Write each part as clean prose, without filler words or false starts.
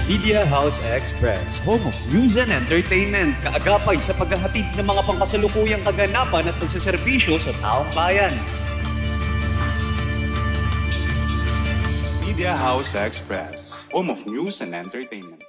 Media House Express, home of news and entertainment, kaagapay sa paghahatid ng mga pangkasalukuyang kaganapan at pagsaserbisyo sa taong bayan. Media House Express, home of news and entertainment.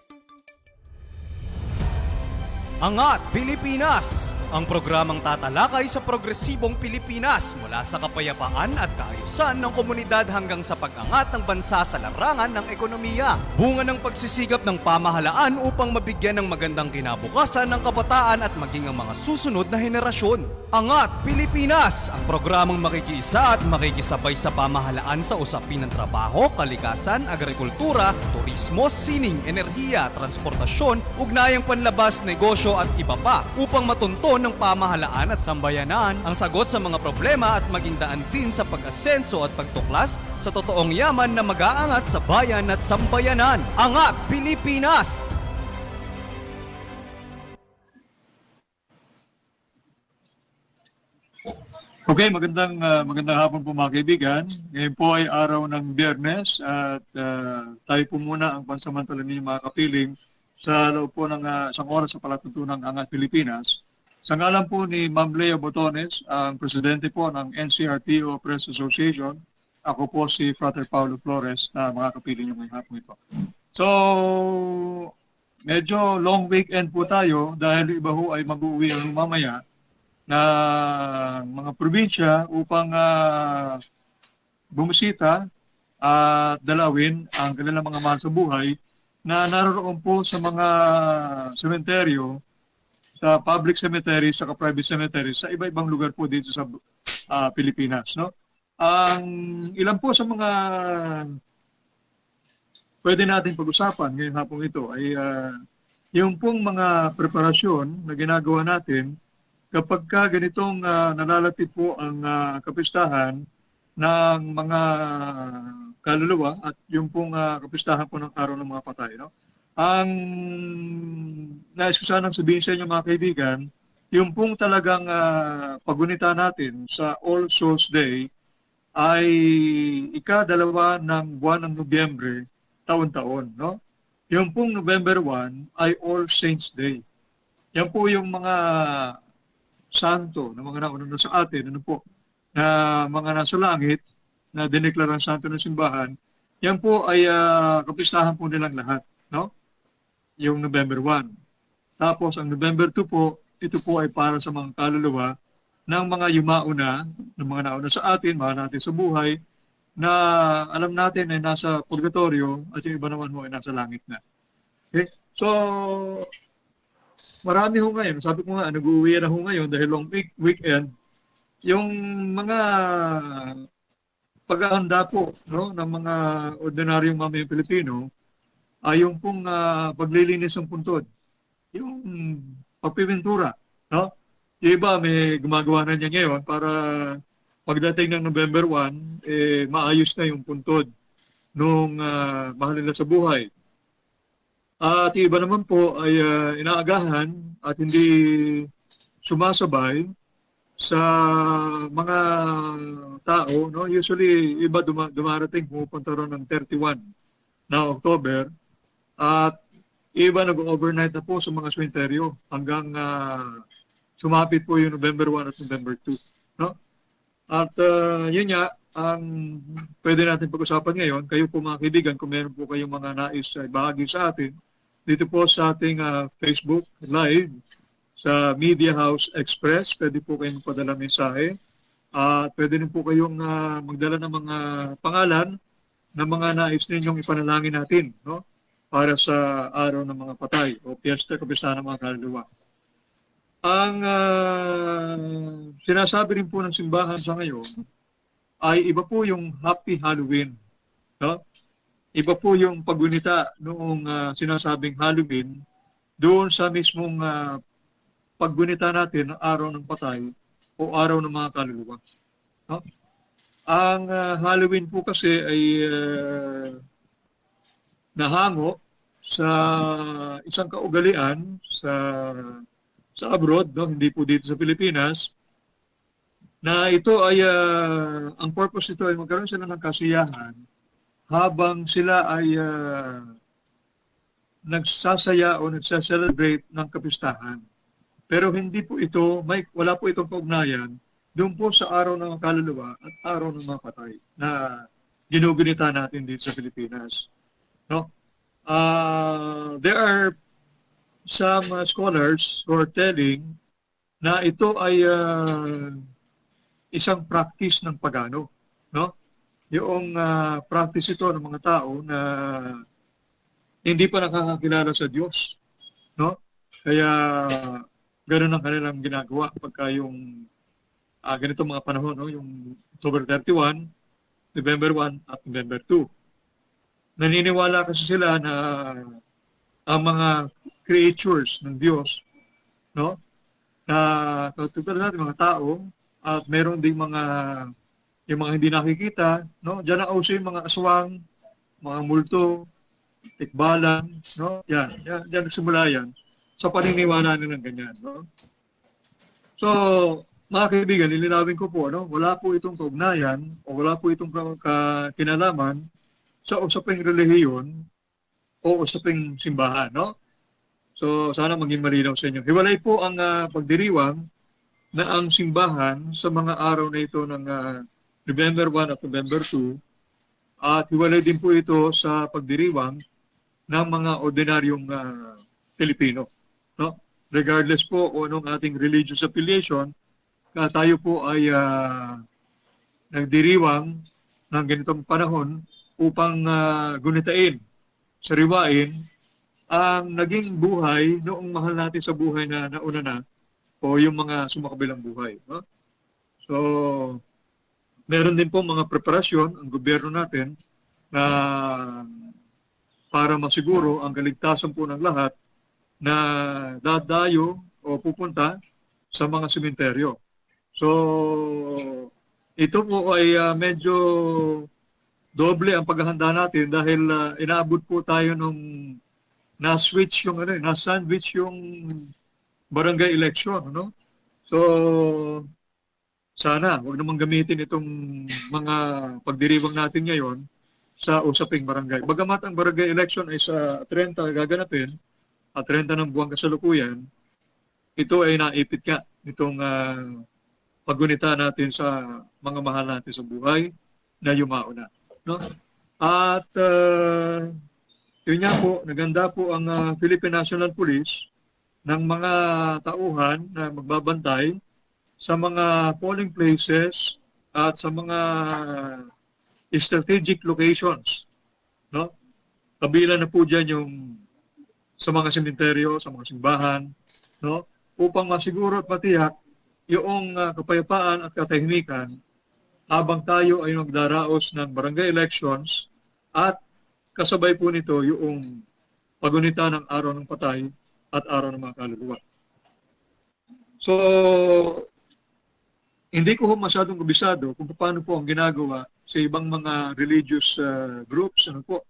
Angat Pilipinas! Ang programang tatalakay sa progresibong Pilipinas mula sa kapayapaan at kaayusan ng komunidad hanggang sa pag-angat ng bansa sa larangan ng ekonomiya. Bunga ng pagsisigap ng pamahalaan upang mabigyan ng magandang kinabukasan ng kabataan at maging ang mga susunod na henerasyon. Angat Pilipinas! Ang programang makikiisa at makikisabay sa pamahalaan sa usapin ng trabaho, kalikasan, agrikultura, turismo, sining, enerhiya, transportasyon, ugnayang panlabas, negosyo at iba pa upang matunton ng pamahalaan at sambayanan ang sagot sa mga problema at maging daan din sa pag-asenso at pagtuklas sa totoong yaman na mag-aangat sa bayan at sambayanan. Angat Pilipinas! Okay, magandang hapon po mga kaibigan. Ngayon po ay araw ng Biyernes at tayo po muna ang pansamantala ninyong mga kapiling sa loob po ng isang oras sa palatuntunang Angat Pilipinas. Sa ngalan po ni Ma'am Lea Botones, ang presidente po ng NCRPO Press Association, ako po si Frater Paulo Flores na mga kapiling niyo ngayong hapon ito. So, medyo long weekend po tayo dahil iba ho ay mag-uwi ang mamaya na mga probinsya upang bumisita at dalawin ang kanilang mga mahal sa buhay na naroon po sa mga sementeryo, sa public cemetery, sa private cemetery, sa iba-ibang lugar po dito sa Pilipinas. No? Ang ilan po sa mga pwede natin pag-usapan ngayong hapong ito ay yung pong mga preparasyon na ginagawa natin kapag ka ganitong nalalapit po ang kapistahan ng mga kaluluwa at yung pong kapistahan po ng araw ng mga patay. No? Ang nais ko sanang sabihin sa inyo mga kaibigan, yung pong talagang pagunita natin sa All Souls Day ay ika-2 ng buwan ng Nobyembre, taon-taon. No? Yung pong November 1 ay All Saints Day. Yan po yung mga santo na mga nauna na sa atin, ano po, na mga nasa langit na dineklarang santo ng simbahan, yan po ay kapistahan po nilang lahat. No? Yung November 1. Tapos ang November 2 po, ito po ay para sa mga kaluluwa ng mga yumauna, ng mga nauna sa atin, mga natin sa buhay, na alam natin ay nasa purgatorio at yung iba naman ho ay nasa langit na. Okay? So, marami ho ngayon. Sabi ko nga, nag-uwi na ho ngayon dahil long weekend. Yung mga paghahanda po no, ng mga ordinaryong mamayang Pilipino, ay yung pong paglilinis ng puntod, yung pagpipintura. No? Yung iba may gumagawa na niya ngayon para pagdating ng November 1, maayos na yung puntod nung mahal nila sa buhay. At yung iba naman po ay inaagahan at hindi sumasabay sa mga tao. No? Usually, iba dumarating, pumupunta ron ng 31 na October. At iba nag-overnight na po sa mga sementeryo hanggang sumapit po yung November 1 at November 2. No? At yun nga, ang pwede natin pag-usapan ngayon, kayo po mga kaibigan, kung meron po kayong mga nais bahagi sa atin, dito po sa ating Facebook Live, sa Media House Express, pwede po kayong magpadala mensahe. At pwede rin po kayong magdala ng mga pangalan ng mga nais ninyong ipanalangin natin, no? Para sa araw ng mga patay o piyesta, kapistahan ng mga kaluluwa. Ang sinasabi rin po ng simbahan sa ngayon ay iba po yung Happy Halloween. No? Iba po yung paggunita noong sinasabing Halloween doon sa mismong paggunita natin ng araw ng patay o araw ng mga kaluluwa. No? Ang Halloween po kasi ay nahango sa isang kaugalian sa abroad, no? Hindi po dito sa Pilipinas, na ito ay, ang purpose nito ay magkaroon sila ng kasiyahan habang sila ay nagsasaya o nagsaselebrate ng kapistahan. Pero hindi po ito, wala po itong kaugnayan doon po sa araw ng kaluluwa at araw ng mga patay na ginugunita natin dito sa Pilipinas. No? There are some scholars who are telling na ito ay isang practice ng pagano. No? Yung practice ito ng mga tao na hindi pa nakakakilala sa Diyos. No? Kaya ganoon ang kanilang ginagawa pagka yung ganito mga panahon, no? Yung October 31, November 1 at November 2. Naniniwala kasi sila na ang mga creatures ng Diyos, no? Na katulad natin mga tao at meron ding yung mga hindi nakikita, no? Diyan na uso yung mga aswang, mga multo, tikbalan, no? Diyan nagsimula yan sa paniniwala nilang ganyan, no? So, mga kaibigan, lilinawin ko po, no? Wala po itong kaugnayan o wala po itong kinalaman sa usaping relihiyon o usaping simbahan, no? So, sana maging malinaw sa inyo. Hiwalay po ang pagdiriwang na ang simbahan sa mga araw na ito ng November 1 at November 2 at hiwalay din po ito sa pagdiriwang ng mga ordinaryong Pilipino, no? Regardless po kung anong ating religious affiliation, tayo po ay nagdiriwang ng ganitong panahon upang gunitain, sariwain ang naging buhay noong mahal natin sa buhay na nauna na o yung mga sumakabilang buhay. No? So, meron din po mga preparasyon ang gobyerno natin na para masiguro ang kaligtasan po ng lahat na dadayo o pupunta sa mga sementeryo. So, ito po ay medyo doble ang paghahanda natin dahil inaabot po tayo nung na-switch yung na-sandwich yung barangay election, no? So, sana wag namang gamitin itong mga pagdiriwang natin ngayon sa usaping barangay. Bagamat ang barangay election ay sa 30 gaganapin at 30 ng buwang kasalukuyan, ito ay naipit ka nitong paggunita natin sa mga mahal natin sa buhay na yumao na. No? At yun nga po, naganda po ang Philippine National Police ng mga tauhan na magbabantay sa mga polling places at sa mga strategic locations. No? Kabila na po dyan yung sa mga sementeryo, sa mga simbahan, no? Upang masiguro at matiyak yung kapayapaan at katahimikan habang tayo ay magdaraos ng barangay elections at kasabay po nito yung pagunita ng araw ng patay at araw ng mga kaluluwa. So, hindi ko masyadong kabisado kung paano po ang ginagawa sa ibang mga religious groups, ano po,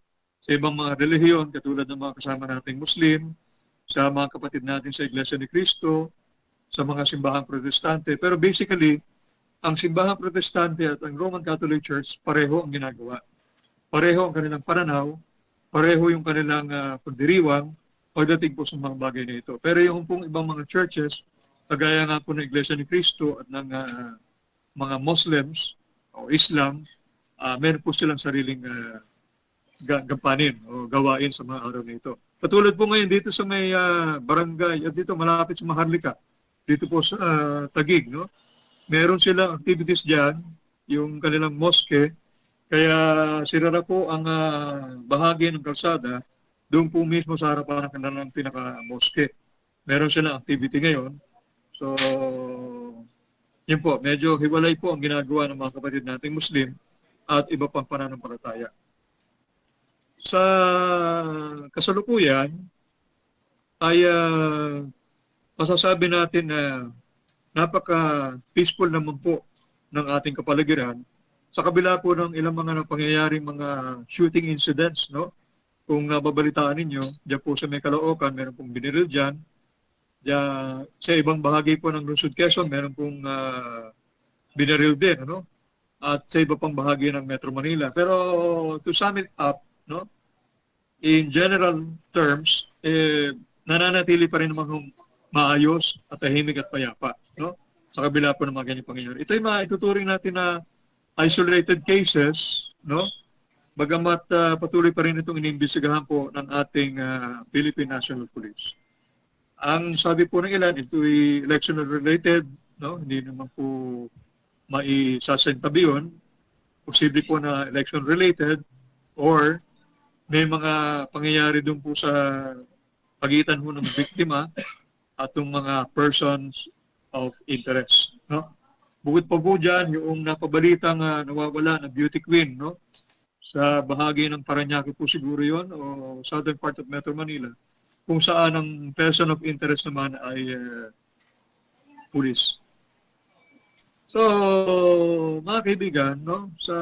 sa ibang mga relihiyon katulad ng mga kasama nating Muslim, sa mga kapatid natin sa Iglesia ni Cristo, sa mga simbahang protestante. Pero basically, ang simbahang protestante at ang Roman Catholic Church, pareho ang ginagawa. Pareho ang kanilang pananaw, pareho yung kanilang pagdiriwang pagdating po sa mga bagay na ito. Pero yung pong ibang mga churches, kagaya nga po ng Iglesia ni Cristo at ng mga Muslims o Islam, meron po silang sariling gampanin o gawain sa mga araw na ito. Katulad po ngayon dito sa may barangay at dito malapit sa Maharlika, dito po sa Taguig, no? Meron silang activities diyan, yung kanilang mosque, kaya sirara po ang bahagi ng kalsada doon po mismo sa harapan ng kanilang pinaka-mosque. Meron silang activity ngayon. So, yun po, medyo hiwalay po ang ginagawa ng mga kapatid nating Muslim at iba pang pananampalataya. Sa kasalukuyan ay masasabi natin na napaka-peaceful naman po ng ating kapaligiran sa kabila po ng ilang mga pangyayaring mga shooting incidents, no? Kung nababalitaan ninyo, diyan po sa may Caloocan, meron pong biniril dyan. Diyan, sa ibang bahagi po ng Lungsod Quezon, meron pong biniril din, no? At sa iba pang bahagi ng Metro Manila. Pero to sum it up, no? In general terms, nananatili pa rin namang maayos at tahimik at payapa, no? Sa kabila po ng mga ganyang pangyayari. Ito yung mga ituturing natin na isolated cases, no? Bagamat patuloy pa rin itong iniimbestigahan po ng ating Philippine National Police. Ang sabi po ng ilan, ito ay election related, no? Hindi naman po maisasantabi yun. Posible po na election related or may mga pangyayari doon po sa pagitan ho ng biktima at ng mga persons of interest, no? Bukod pa po dyan, yung napabalitang nawawala na beauty queen, no? Sa bahagi ng Parañaque po siguro yon o southern part of Metro Manila, kung saan ang person of interest naman ay police. So, mga kaibigan, no, sa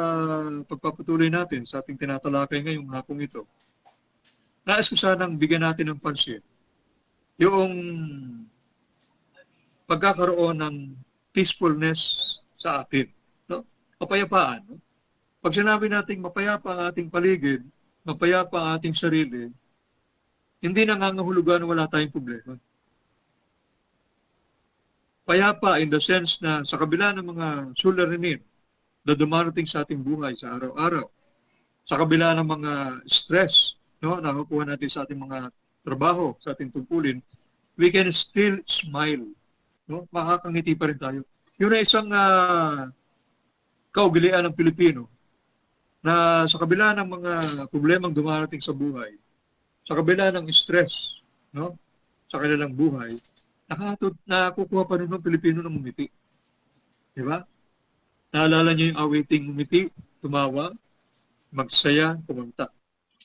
pagpapatuloy natin sa ating tinatalakay ngayong hapong ito, nais ko sanang bigyan natin ng pansin yung pagkakaroon ng peacefulness sa atin, no? Kapayapaan, no? Pag sinabi nating mapayapa ang ating paligid, mapayapa ang ating sarili, hindi nangangahulugan na wala tayong problema. Payapa in the sense na sa kabila ng mga suliranin na dumarating sa ating buhay sa araw-araw, sa kabila ng mga stress, no, na nakukuha natin sa ating mga trabaho, sa ating tungkulin, we can still smile. No? Makakangiti pa rin tayo. Yun ay isang kaugalian ng Pilipino na sa kabila ng mga problemang dumarating sa buhay, sa kabila ng stress, no, sa kanilang buhay, nakukuha pa rin ng Pilipino ng ngumiti. Di ba? Naalala niyo yung awiting ngumiti, tumawa, magsaya, kumanta.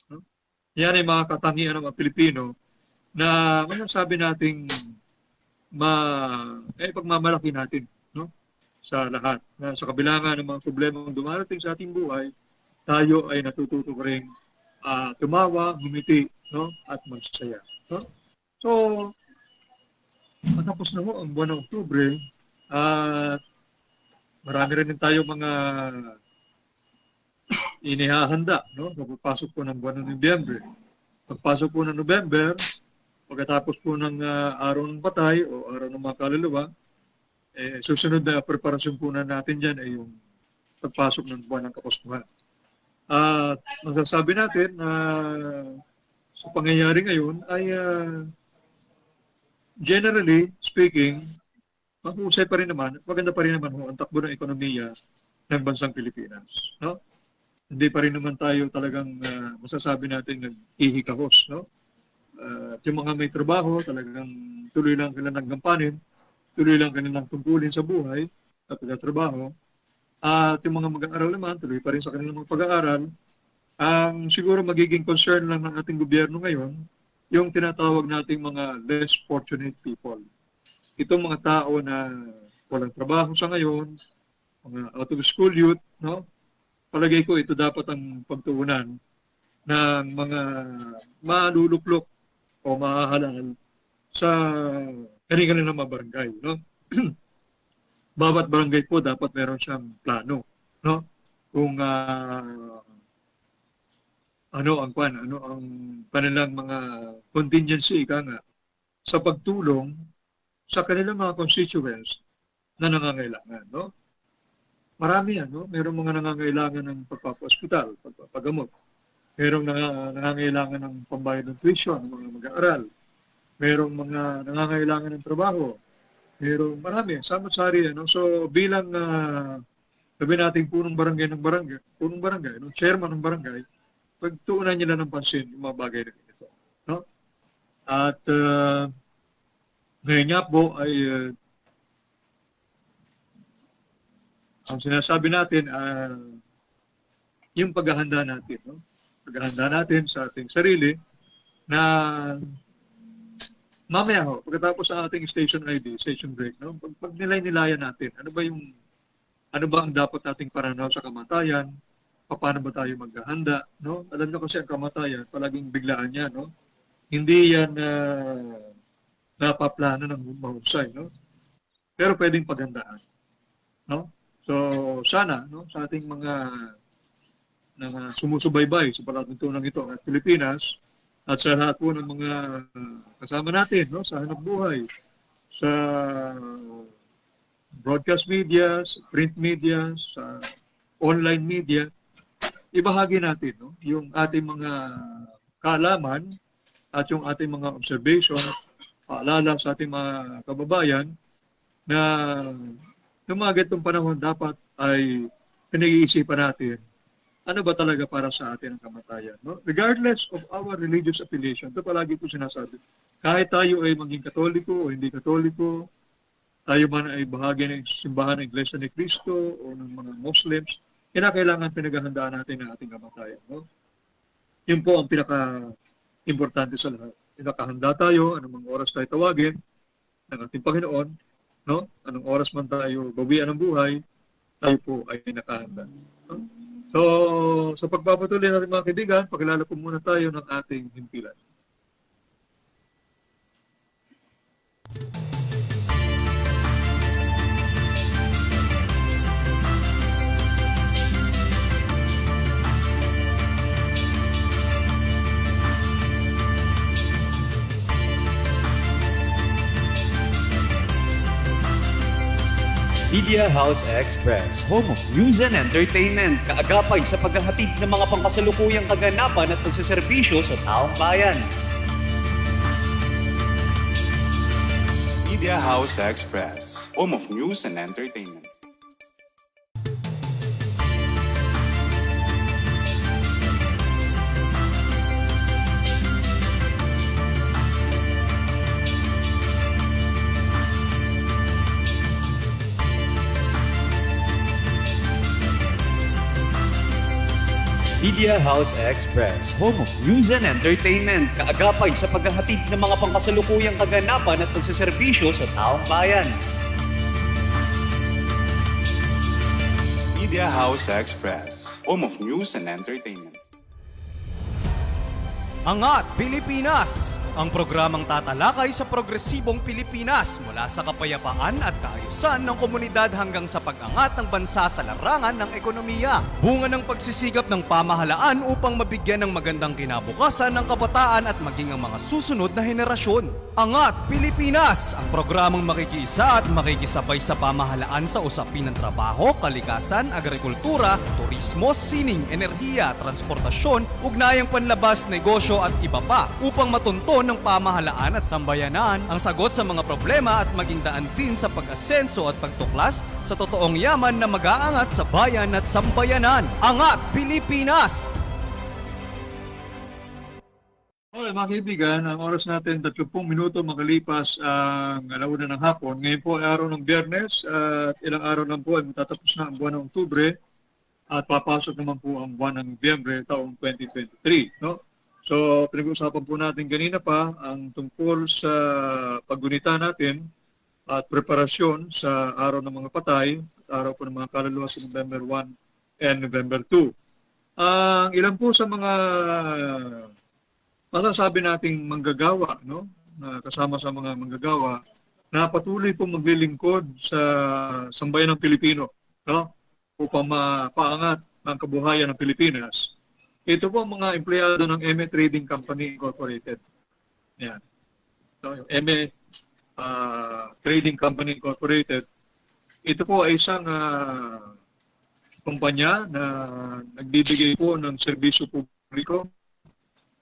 No? Yan ay mga katangian ng mga Pilipino na masasabi nating pagmamalaki natin, no, sa lahat. Na sa kabila nga ng mga problemang dumarating sa ating buhay, tayo ay natututo rin tumawa, ngumiti, no, at magsaya. No? So, matapos na ho ang buwan ng Oktubre at marami rin tayo mga inihahanda, no? Pagpasok po ng buwan ng Nobyembre. Pagpasok po ng November, pagkatapos po ng araw ng patay o araw ng mga kaluluwa, susunod na preparasyon po na natin dyan ay yung pagpasok ng buwan ng Kapaskuhan. At masasabi natin na sa pangyayari ngayon ay generally speaking, mahusay pa rin naman, maganda pa rin naman ang takbo ng ekonomiya ng bansang Pilipinas. No? Hindi pa rin naman tayo talagang masasabi natin nag-ihikahos. No? At yung mga may trabaho, talagang tuloy lang kanilang gampanin, tuloy lang kanilang tungkulin sa buhay at pagkatrabaho. At yung mga mag-aaral naman, tuloy pa rin sa kanilang mga pag-aaral. Ang siguro magiging concern lang ng ating gobyerno ngayon, yung tinatawag nating mga less fortunate people. Itong mga tao na walang trabaho sa ngayon, mga out of school youth, no? Palagay ko ito dapat ang pagtuunan ng mga maluluklok o mahahalal sa kanilang mga barangay, no? Bawat barangay po dapat meron siyang plano, no? Kung ano ang kanilang mga contingency nga sa pagtulong sa kanilang mga constituents na nangangailangan, no? Marami yan, no? Merong mga nangangailangan ng pagpapa-hospital, pagpapagamot. Merong nangangailangan ng pambayad ng tuition ng mga mag-aaral. Merong mga nangangailangan ng trabaho. Merong marami, samot-sari, no? So bilang sabi natin punong barangay, no? Chairman ng barangay, pagtuunan nila ng pansin yung mga bagay na ito, no? At ngayon nga po ay ang sinasabi natin yung paghahanda natin, no? Paghahanda natin sa ating sarili na mamaya ho, pagkatapos sa ating station ID, station break, no? Pag nilay-nilayan natin, ano ba ang dapat nating paranaw sa kamatayan? Paano ba tayo maghahanda, no? Alam niyo kasi ang kamatayan, palaging biglaan yan, no? Hindi yan napaplano ng mahusay, no? Pero pwedeng paghandaan, no? So, sana, no, sa ating mga sumusubaybay sa palatuntunan ito at Pilipinas, at sa lahat po ng mga kasama natin, no, sa hanap buhay, sa broadcast media, sa print media, sa online media, ibahagi natin, no, yung ating mga kaalaman at yung ating mga observation, paalala sa ating mga kababayan na yung mga ganitong panahon dapat ay pinag-iisipan natin ano ba talaga para sa atin ang kamatayan. No? Regardless of our religious affiliation, ito palagi ko sinasabi, kahit tayo ay maging katoliko o hindi katoliko, tayo man ay bahagi ng simbahan ng Iglesia ni Cristo o ng mga Muslims, kailangan pinaghahandaan natin ang ating kamatayan. No? Yun po ang pinaka-importante sa lahat. Pinakahanda tayo, anong oras tayo tawagin ng ating Panginoon, no? Anong oras man tayo bawian ng buhay, tayo po ay nakahanda. No? So, sa pagpapatuloy natin mga kaibigan, pakilala po muna tayo ng ating himpilan. Media House Express, home of news and entertainment, kaagapay sa paghahatid ng mga pangkasalukuyang kaganapan at pagsaserbisyo sa taong bayan. Media House Express, home of news and entertainment. Media House Express, home of news and entertainment, kaagapay sa paghahatid ng mga pangkasalukuyang kaganapan at pagsaserbisyo sa taong bayan. Media House Express, home of news and entertainment. Angat Pilipinas! Ang programang tatalakay sa progresibong Pilipinas mula sa kapayapaan at kaayusan ng komunidad hanggang sa pag-angat ng bansa sa larangan ng ekonomiya. Bunga ng pagsisigap ng pamahalaan upang mabigyan ng magandang kinabukasan ng kabataan at maging ang mga susunod na henerasyon. Angat Pilipinas! Ang programang makikiisa at makikisabay sa pamahalaan sa usapin ng trabaho, kalikasan, agrikultura, turismo, sining, enerhiya, transportasyon, ugnayang panlabas, negosyo at iba pa upang matunton ng pamahalaan at sambayanan ang sagot sa mga problema at maging daan din sa pag-asenso at pagtuklas sa totoong yaman na mag-aangat sa bayan at sambayanan. Angat Pilipinas! Okay, mga kaibigan, ang oras natin 30 minuto makalipas ang alauna ng hapon. Ngayon po ay araw ng Biyernes at ilang araw lang po ay matatapos na ang buwan ng Oktubre at papasok naman po ang buwan ng Nobyembre taong 2023. No? So, pinag-uusapan po natin kanina pa ang tungkol sa paggunita natin at preparasyon sa araw ng mga patay at araw po ng mga kaluluwa sa November 1 and November 2. Ang ilan po sa mga masasabi nating manggagawa, no? Na kasama sa mga manggagawa na patuloy po maglilingkod sa sambayan ng Pilipino, no? Upang mapaangat ang kabuhayan ng Pilipinas. Ito po ang mga empleyado ng MA Trading Company Incorporated. Yan. So, yung MA Trading Company Incorporated, ito po ay isang kumpanya na nagbibigay po ng serbisyo publiko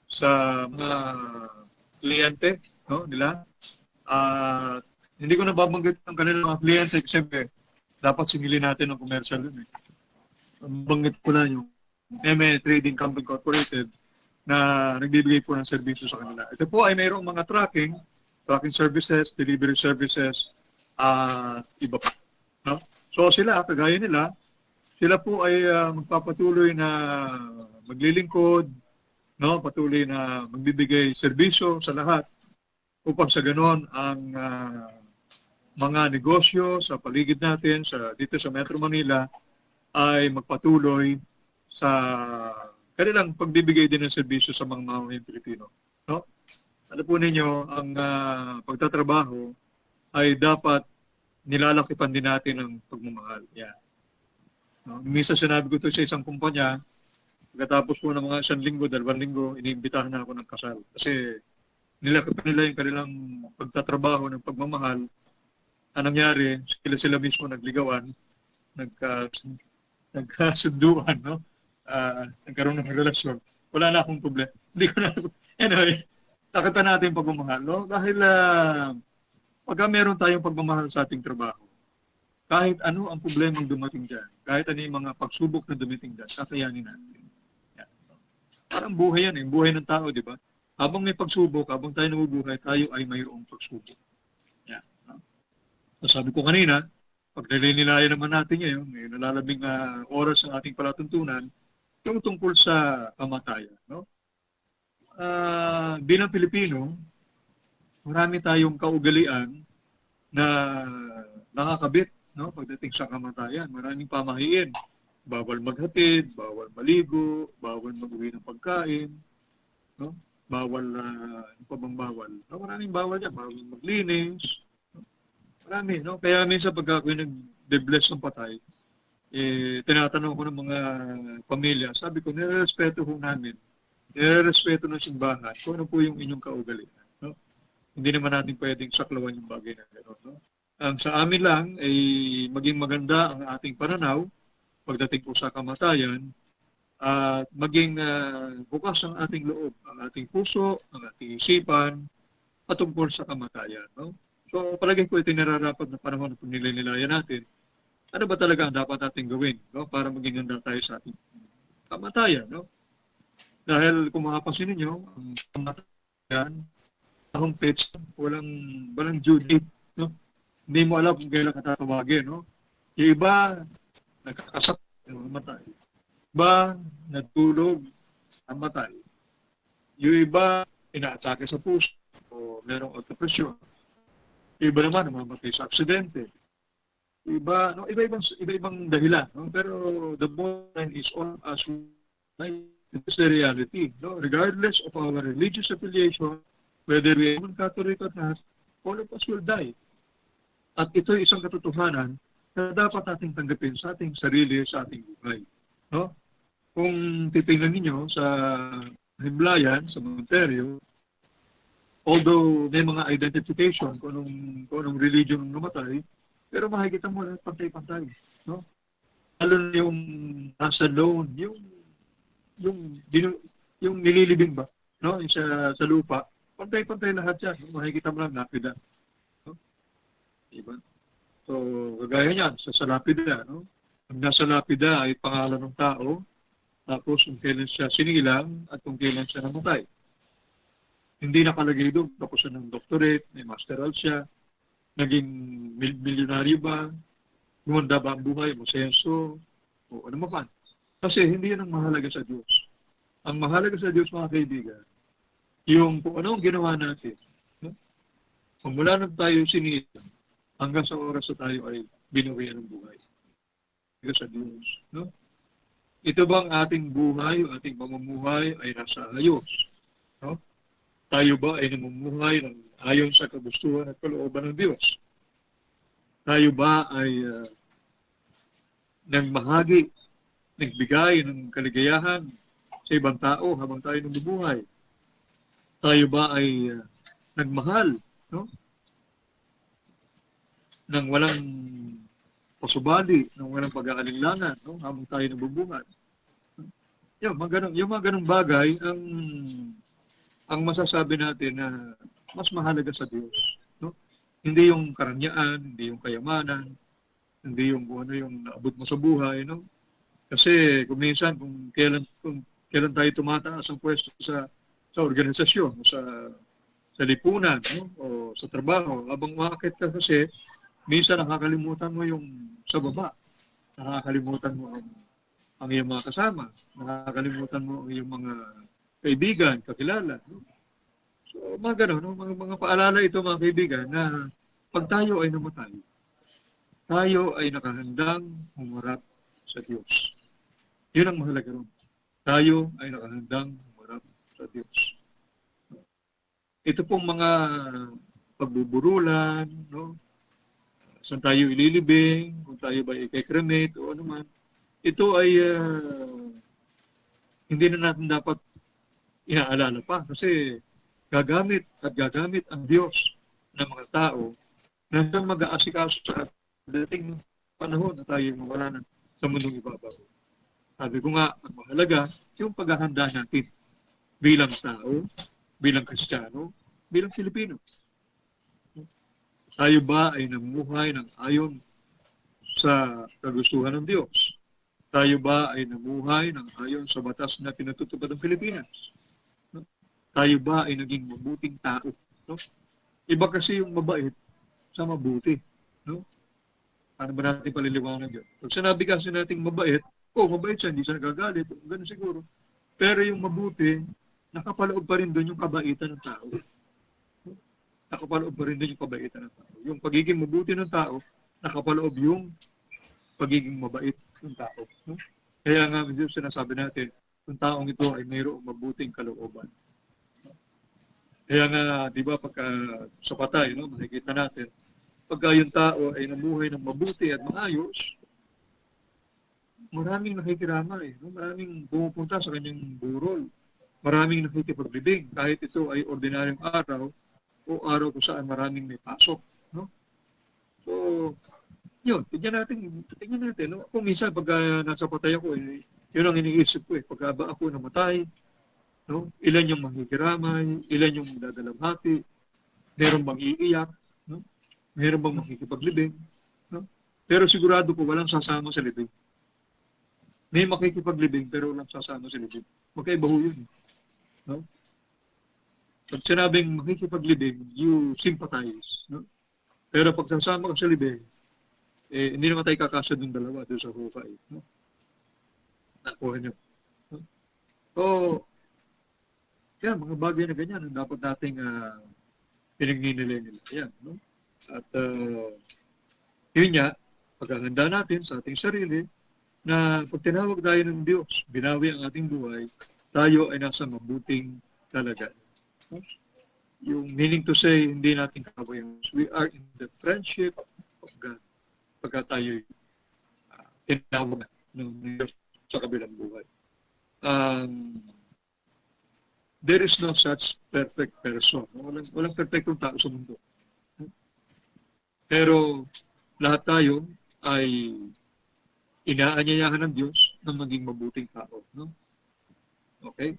sa mga kliyente, no, nila. Hindi ko nababanggit ang kanilang mga kliyente kasi dapat singilin natin ang commercial dun. Banggit ko lang yung MA Trading Company Incorporated na nagbibigay po ng serbisyo sa kanila. Ito po ay mayroong mga tracking services, delivery services, iba pa. No? So sila, kagaya nila, sila po ay magpapatuloy na maglilingkod, no? Patuloy na magbibigay serbisyo sa lahat upang sa ganon ang mga negosyo sa paligid natin, dito sa Metro Manila, ay magpatuloy sa kanilang pagbibigay din ng serbisyo sa mga mamamayang Pilipino. No? Alam po ninyo, ang pagtatrabaho ay dapat nilalakipan din natin ang pagmamahal. Yeah. No? Minsan sinabi ko ito sa isang kumpanya Pagkatapos po ng mga 1 linggo, 2 linggo, iniimbitahan na ako ng kasal. Kasi nilakip nila yung kanilang pagtatrabaho ng pagmamahal. Ang nangyari, sila mismo nagligawan, nagka, nagkasunduan, no? Nagkaroon ng relasyon. Wala na akong problema. Hindi ko na, anyway, takipan natin yung pagmamahal, no? Dahil pagka meron tayong pagmamahal sa ating trabaho, kahit ano ang problemang dumating dyan, kahit ano yung mga pagsubok na dumating dyan, kakayanin natin. Yan. Parang buhay yan, buhay ng tao, di ba? Habang may pagsubok, habang tayo nabubuhay, tayo ay mayroong pagsubok. Yan. So, sabi ko kanina, pag nilinilayan naman natin ngayon, may nalalabing oras ng ating palatuntunan, yung tungkol sa kamatayan. No? Bilang Pilipino, marami tayong kaugalian na nakakabit, no? Pagdating sa kamatayan. Maraming pamahiin. Bawal maghatid, bawal maligo, bawal mag-uwi ng pagkain, no? Bawal, ano pa bang bawal? No, maraming bawal yan. Bawal maglinis. No? Marami, no? Kaya minsan pagka ako nag-bless ng patay, tinatanong ko ng mga pamilya, sabi ko, nirerespeto ho namin. Nirerespeto ng simbahan kung ano po yung inyong kaugalian. No? Hindi naman natin pwedeng saklawan yung bagay na gano'n. No? Ang sa amin lang ay maging maganda ang ating pananaw pagdating po sa kamatayan at maging bukas ang ating loob, ang ating puso, ang ating isipan patungkol sa kamatayan. No? So palagi ko ito nararapat na panahon na nilinilayan natin. Ano ba talaga ang dapat natin gawin, no? Para maging handa tayo sa ating kamatayan. No? Dahil kung makapansin ninyo, ang kamatayan, akong pets, walang due date. No? Hindi mo alam kung kailan ka tatawagin. No? Yung iba, nagkakasap, namatay. Iba, natulog, namatay. Yung iba, inaatake sa puso o merong autopresyon. Yung iba naman, namamatay sa aksidente. Iba, no, iba-ibang dahilan, no? Pero the bottom line is all as it's the reality, no? Regardless of our religious affiliation, whether we are Catholic or not, all of us will die. At ito ay isang katotohanan na dapat nating tanggapin sa ating sarili, sa ating buhay, no? Kung titingnan niyo sa Himlayan, sa Monasterio, although may mga identification kung anong religion ang namatay, pero makikita mo lahat pantay-pantay, no? Lalo na yung nasa loan, yung nililibing ba, no? Yung sa lupa, pantay-pantay lahat yan. No? Makikita mo lang lapida. No? Diba? So, kagaya niyan, sa lapida, no? Ang nasa lapida ay pangalan ng tao, tapos kung kailan siya sinilang at kung kailan siya namatay. Hindi nakalagay doon, tapos siya ng doctorate, may masteral siya, naging milyonaryo ba, gumanda ba ang buhay, masenso, o ano man. Kasi hindi yan ang mahalaga sa Diyos. Ang mahalaga sa Diyos, mga kaibigan, yung kung ano ang ginawa natin. No? Kung mula nang tayo sinilang, hanggang sa oras na tayo ay binuhayan ng buhay. Ito sa Diyos. No? Ito bang ating buhay, ating pamumuhay ay nasa ayos? No? Tayo ba ay namumuhay ng ayon sa kagustuhan at kalooban ng Diyos? Tayo ba ay nagbahagi, nagbigay ng kaligayahan sa ibang tao habang tayo nabubuhay? Tayo ba ay nagmahal, no? Nang walang pasubali, nang walang pag-aalinlangan, no? Habang tayo nabubuhay. Yung mga ganong bagay ang masasabi natin na mas mahalaga sa Diyos. No? Hindi yung karanyaan, hindi yung kayamanan, hindi yung kung ano yung naabot mo sa buhay. No? Kasi kung minsan, kung kailan tayo tumataas ang pwesto sa organisasyon, o sa lipunan, no? O sa trabaho, habang umakit ka kasi, minsan nakakalimutan mo yung sa baba. Nakakalimutan mo ang iyong mga kasama. Nakakalimutan mo ang iyong mga kaibigan, kakilala. No? So, mga gano'n, no? mga paalala ito, mga kaibigan, na pag tayo ay namatay, tayo ay nakahandang humarap sa Diyos. Yun ang mahalaga ron. Tayo ay nakahandang humarap sa Diyos. Ito pong mga pagbuburulan, no? Saan tayo ililibing, kung tayo ba i-cremate o ano man, ito ay hindi na natin dapat inaalala pa kasi gagamit at gagamit ang Diyos ng mga tao na siyang mag-aasikaso sa dating panahon na tayo mawala na sa mundong ibabaw. Sabi ko nga, ang mahalaga, yung paghahanda natin bilang tao, bilang Kristiyano, bilang Pilipino. Tayo ba ay namuhay ng ayon sa kagustuhan ng Diyos? Tayo ba ay namuhay ng ayon sa batas na pinatutupad ng Pilipinas? No? Tayo ba ay naging mabuting tao? No? Iba kasi yung mabait sa mabuti. No? Paano ba natin paliliwanag yun? Pag sinabi kasi natin mabait, mabait siya, hindi siya nagagalit, ganun siguro. Pero yung mabuti, nakapaloob pa rin doon yung kabaitan ng tao. Nakapaloob pa rin doon yung kabaitan ng tao. Yung pagiging mabuti ng tao, nakapaloob yung pagiging mabait ng tao. No? Kaya nga, Diyos, sinasabi natin, yung taong ito ay mayroong mabuting kalooban. Kaya nga, di ba, pagka sa patay, no, makikita natin, pagka yung tao ay namuhay ng mabuti at maayos, maraming nakikiramay, no? Maraming pumupunta sa kanyang burol, maraming nakikipaglibing, kahit ito ay ordinaryong araw o araw kung saan maraming may pasok. No? So, yun, tignan natin. No? Kung minsan, pag nasa patay ako, yun ang iniisip ko. Pagka ba ako namatay, no? Ilan yung makikiramay, ilan yung dadalamhati, meron bang iiyak, no? Meron bang makikipaglibing. No? Pero sigurado ko, walang sasama sa libing. May makikipaglibing pero walang sasama sa libing. Magkaiba ho yun. No? Pag sinabing makikipaglibing, you sympathize. No? Pero pag sasama ka sa libing, hindi naman tayo kakasya ng dalawa doon sa hukay. No? Nakuha niyo. No? So, yan, mga bagay na ganyan ang dapat nating pinagninilay-nilay. Yan, no? At yun nga, paghahanda natin sa ating sarili na pag tinawag tayo ng Diyos, binawi ang ating buhay, tayo ay nasa mabuting kalagayan. No? Yung meaning to say, hindi natin kawayan. We are in the friendship of God pagka tayo tinawag ng Diyos sa kabilang buhay. There is no such perfect person. Walang perfectong tao sa mundo. Pero lahat tayo ay inaanyayahan ng Diyos na maging mabuting tao. No? Okay?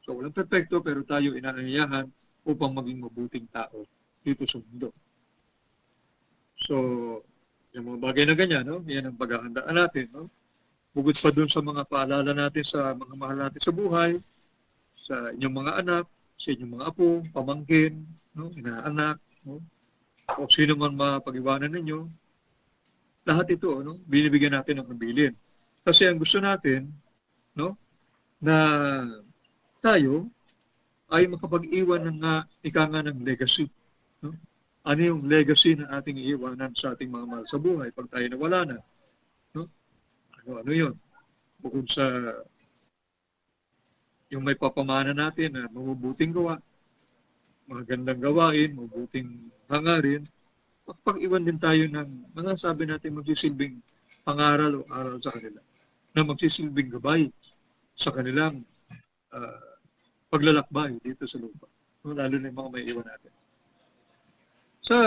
So, walang perfecto, pero tayo inaanyayahan upang maging mabuting tao dito sa mundo. So, yung mga bagay na ganyan, no? Yan ang paghahandaan natin. No? Bukod pa dun sa mga paalala natin sa mga mahal natin sa buhay, sa inyong mga anak, sa inyong mga apo, pamangkin, no? Inaanak, no? O sino man mapag-iwanan ninyo, lahat ito, no? Binibigyan natin ng kabilin. Kasi ang gusto natin, no? Na tayo ay makapag-iwan ng ika nga ng legacy. No? Ano yung legacy na ating iiwanan sa ating mga mahal sa buhay pag tayo nawala na? No? Ano yun? Bukod sa yung may papamana natin na mabubuting gawa, magandang gawain, mabuting hangarin, pag-iwan din tayo ng mga sabi natin magsisilbing pangaral o aral sa kanila, na magsisilbing gabay sa kanilang paglalakbay dito sa lupa. Lalo na yung mga may iwan natin. Sa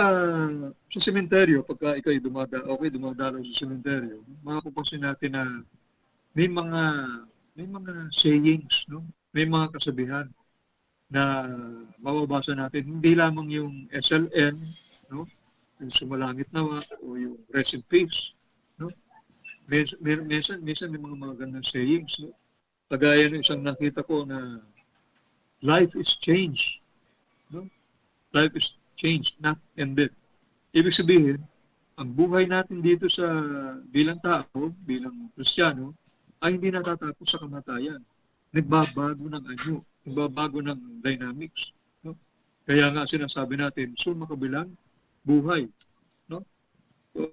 sementeryo, pagka ikaw dumadalaw sa sementeryo, makapapansin natin na may mga sayings, no? May mga kasabihan na mababasa natin. Hindi lamang yung SLN, no? Yung sumalangit nawa o yung rest in peace. No? Minsan may mga magandang sayings. No? Kagaya ng isang nakita ko na life is changed. No? Life is changed, not ended. Ibig sabihin, ang buhay natin dito sa bilang tao, bilang Kristiyano, ay hindi natatapos sa kamatayan. Nagbabago ng anyo, nagbabago ng dynamics. No? Kaya nga sinasabi natin, summa kabilang buhay. No? So,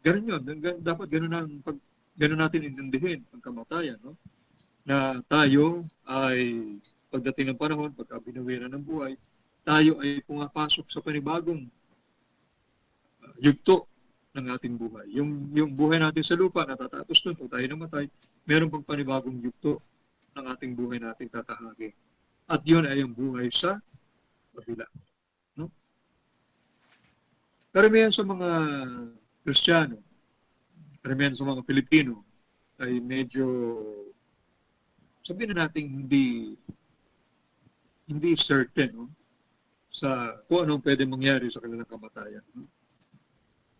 ganun yun. Dapat ganun natin intindihin ang kamatayan. No? Na tayo ay, pagdating ng panahon, pagka binawiran ng buhay, tayo ay pumapasok sa panibagong yugto ng ating buhay. Yung buhay natin sa lupa, natatapos nun, pag tayo namatay, meron pang panibagong yugto ng ating buhay nating tatahagin. At yun ay ang buhay sa kabila. No? Karamihan sa mga Kristiyano, karamihan sa mga Pilipino, ay medyo, sabihin na natin, hindi certain, no? Sa kung anong pwede mangyari sa kanilang kamatayan. No?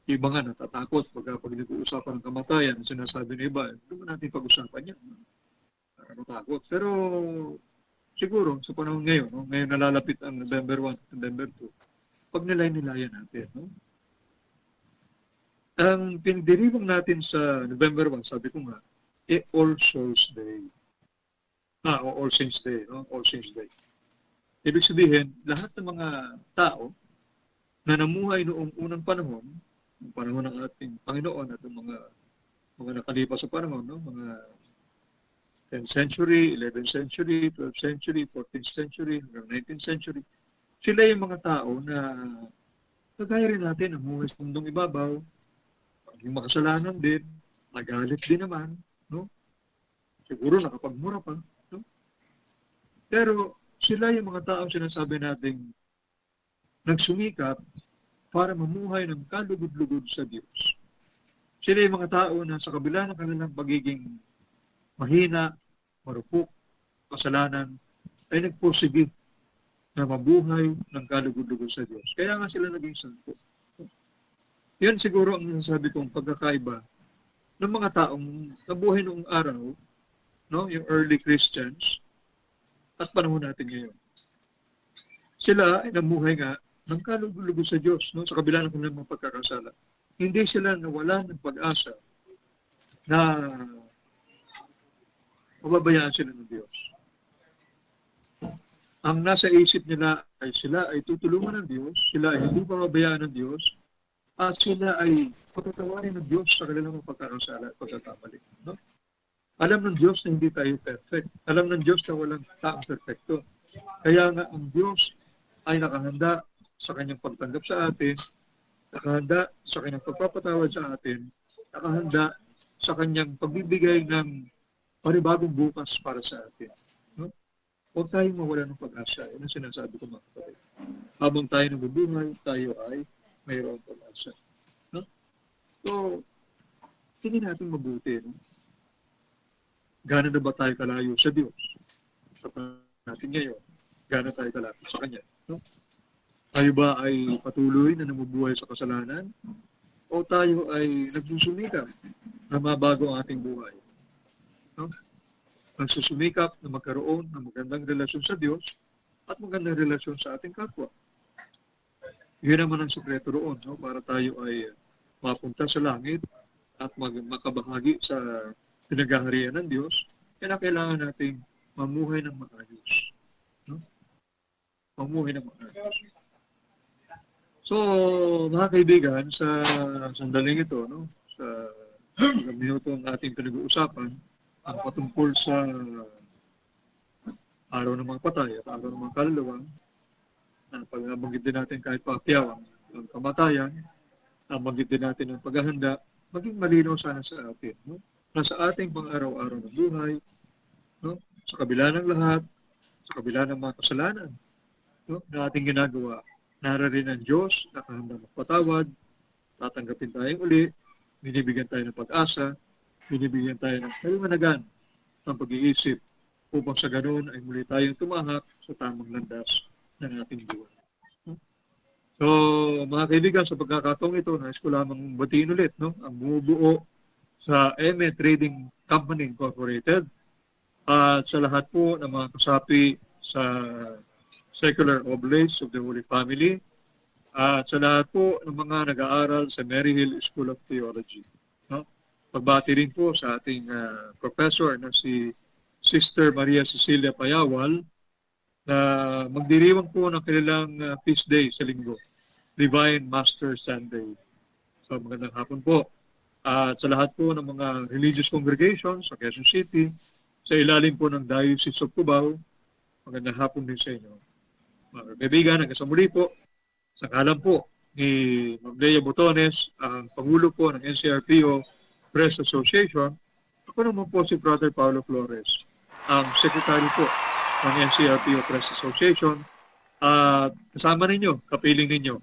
Iba nga natatakot pag nag-uusapan ng kamatayan, sinasabi ng iba, hindi naman natin pag-usapan yan. Natatakot. Pero siguro sa panahon ngayon, no? Ngayon nalalapit ang November 1 at November 2, pag nilay-nilayan natin. No? Ang pinagdiribang natin sa November 1, sabi ko nga, All Souls Day. O All Saints Day. No? All Saints Day. Ibig sabihin, lahat ng mga tao na namuhay noong unang panahon, yung panahon ng ating Panginoon at yung mga nakalipas sa panahon, no? Mga 10th century, 11th century, 12th century, 14th century, hanggang 19th century, sila yung mga tao na kagaya rin natin, namuhay sa mundong ibabaw, yung makasalanan din, nagalit din naman, no? Siguro nakapagmura pa, no? Pero sila yung mga taong sinasabi nating nagsumikap para mamuhay ng kalugod-lugod sa Diyos. Sila yung mga tao na sa kabila ng kanilang pagiging mahina, marupok, kasalanan, ay nagpursige na mabuhay ng kalugod-lugod sa Diyos. Kaya nga sila naging santo. Yan siguro ang nasasabi kong pagkakaiba ng mga taong nabuhay noong araw, no, yung early Christians, at panahon natin ngayon. Sila ay namuhay nga ng kalugod-lugod sa Diyos, no, sa kabila ng kanilang mga pagkakasala. Hindi sila nawalan ng pag-asa na mababayaan sila ng Diyos. Ang nasa isip nila ay sila ay tutulungan ng Diyos, sila ay hindi pababayaan ng Diyos, at sila ay patatawarin ng Diyos sa kanilang mga pagkakasala at pagkakamali. No? Alam ng Diyos na hindi tayo perfect. Alam ng Diyos na walang taong perfecto. Kaya nga ang Diyos ay nakahanda sa kanyang pagtanggap sa atin, nakahanda sa kanyang pagpapatawad sa atin, nakahanda sa kanyang pagbibigay ng panibagong bukas para sa atin. No? Huwag tayong mawala ng pag-asa. Yan ang sinasabi ko mga kapatid. Habang tayo nabubuhay, tayo ay mayroong pag-asa. No? So, tingin natin mabuti. No? Gano'n na ba tayo kalayo sa Diyos? Sa natin ngayon, gano'n tayo kalapit sa Kanya? No? Tayo ba ay patuloy na namubuhay sa kasalanan? O tayo ay nagsusumikap na mabago ang ating buhay? No? Nagsusumikap na magkaroon ng magandang relasyon sa Diyos at magandang relasyon sa ating kapwa. Yun naman ang sekreto roon, no? Para tayo ay mapunta sa langit at makabahagi sa pinagaharian ng Diyos, kaya kailangan nating mamuhay ng maayos. No? Mamuhay ng maayos. So, mga kaibigan, sa sandaling ito, no? Sa minuto ang ating pinag-uusapan, ang patungkol sa araw ng mga patay at araw ng mga kaluluwa, ang pag-abanggit din natin kahit papiyawang ng kamatayan, ang banggit din natin ng paghahanda, maging malinaw sana sa atin. No? Na sa ating pang-araw-araw na buhay, no? Sa kabila ng lahat, sa kabila ng mga kasalanan, no? Na ating ginagawa, nararin ang Diyos, nakahanda magpatawad, tatanggapin tayong uli, binibigyan tayo ng pag-asa, binibigyan tayo ng kaliwanagan ng pag-iisip upang sa ganoon ay muli tayong tumahak sa tamang landas ng ating buhay. So, mga kaibigan, sa pagkakataong ito, nais ko lamang batiin ulit, no? Ang bumubuo sa MA Trading Company Incorporated at sa lahat po ng mga kasapi sa Secular Oblates of the Holy Family at sa lahat po ng mga nag-aaral sa Maryhill School of Theology. No? Pagbati rin po sa ating professor na si Sister Maria Cecilia Payawal na magdiriwang po ng kanilang feast day sa linggo, Divine Master Sunday. So magandang hapon po. At sa lahat po ng mga religious congregations sa Quezon City, sa ilalim po ng Diocese of Cubao, magandang hapon din sa inyo. Mga kaibigan, hanggang sa muli po, sa kalam po ni Maglea Botones, ang Pangulo po ng NCRPO Press Association, ako naman po si Brother Paulo Flores, ang Secretary po ng NCRPO Press Association at kasama ninyo, kapiling ninyo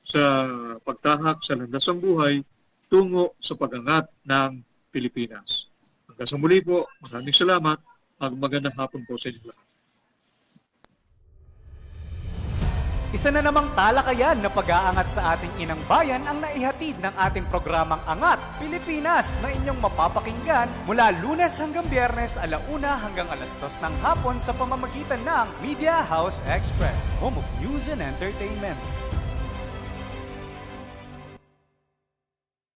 sa pagtahak sa landas ng buhay tungo sa pag-angat ng Pilipinas. Hanggang sa muli po, maraming salamat at magandang hapon po sa inyo lahat. Isa na namang talakayan na pag-aangat sa ating inang bayan ang naihatid ng ating programang Angat Pilipinas na inyong mapapakinggan mula Lunes hanggang Biyernes 1:00 hanggang 2:00 ng hapon sa pamamagitan ng Media House Express, home of news and entertainment.